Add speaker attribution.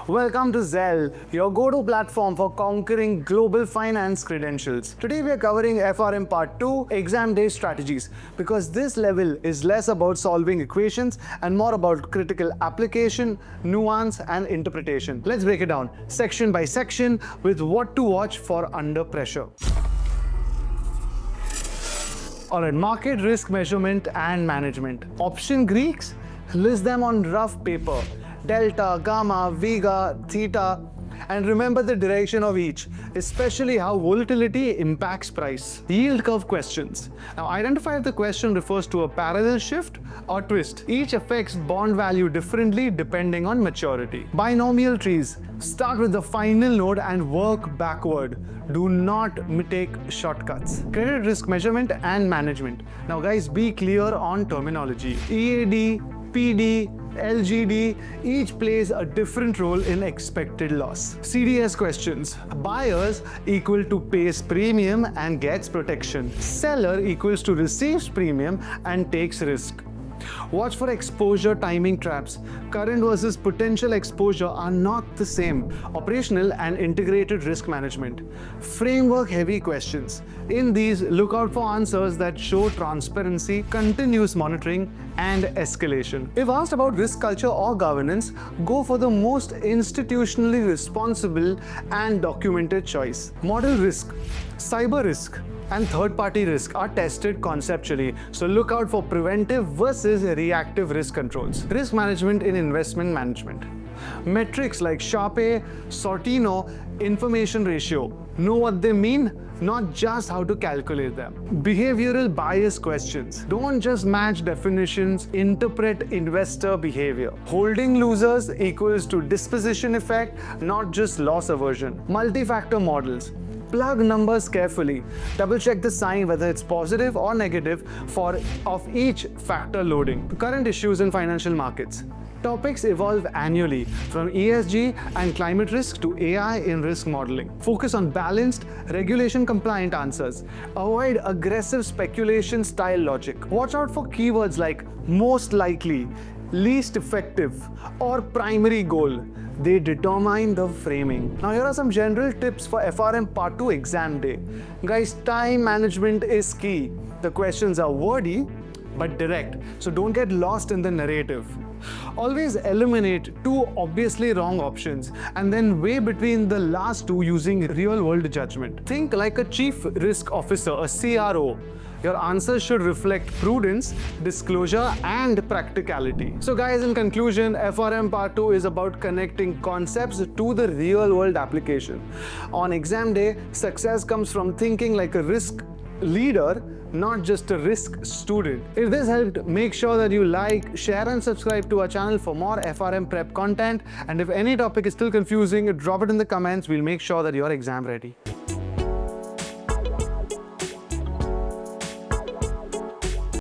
Speaker 1: Welcome to Zell, your go-to platform for conquering global finance credentials. Today we are covering FRM Part II, exam day strategies, because this level is less about solving equations and more about critical application, nuance and interpretation. Let's break it down section by section with what to watch for under pressure. Alright, market risk measurement and management. Option Greeks, list them on rough paper. Delta, gamma, vega, theta, and remember the direction of each, especially how volatility impacts price. Yield curve questions. Now identify if the question refers to a parallel shift or twist. Each affects bond value differently depending on maturity. Binomial trees. Start with the final node and work backward. Do not take shortcuts. Credit risk measurement and management. Now guys, be clear on terminology. EAD, PD, LGD, each plays a different role in expected loss. CDS questions. Buyers equal to pays premium and gets protection. Seller equals to receives premium and takes risk. Watch for exposure timing traps. Current versus potential exposure are not the same. Operational and integrated risk management. Framework heavy questions. In these, look out for answers that show transparency, continuous monitoring, and escalation. If asked about risk culture or governance, go for the most institutionally responsible and documented choice. Model risk, cyber risk, and third-party risk are tested conceptually, so look out for preventive versus reactive risk controls. Risk management in investment management. Metrics like Sharpe, Sortino, information ratio. Know what they mean, not just how to calculate them. Behavioral bias questions. Don't just match definitions, interpret investor behavior. Holding losers equals to disposition effect, not just loss aversion. Multi-factor models. Plug numbers carefully. Double check the sign whether it's positive or negative of each factor loading. Current issues in financial markets. Topics evolve annually, from ESG and climate risk to AI in risk modeling. Focus on balanced, regulation-compliant answers. Avoid aggressive speculation-style logic. Watch out for keywords like most likely, least effective, or primary goal. They determine the framing. Now here are some general tips for FRM Part II exam day. Guys, time management is key. The questions are wordy but direct, so don't get lost in the narrative. Always eliminate two obviously wrong options and then weigh between the last two using real-world judgment. Think like a chief risk officer, a CRO. Your answers should reflect prudence, disclosure, and practicality. So guys, in conclusion, FRM Part II is about connecting concepts to the real-world application. On exam day, success comes from thinking like a risk leader, not just a risk student. If this helped, make sure that you like, share and subscribe to our channel for more FRM prep content. And if any topic is still confusing, drop it in the comments. We'll make sure that you're exam ready.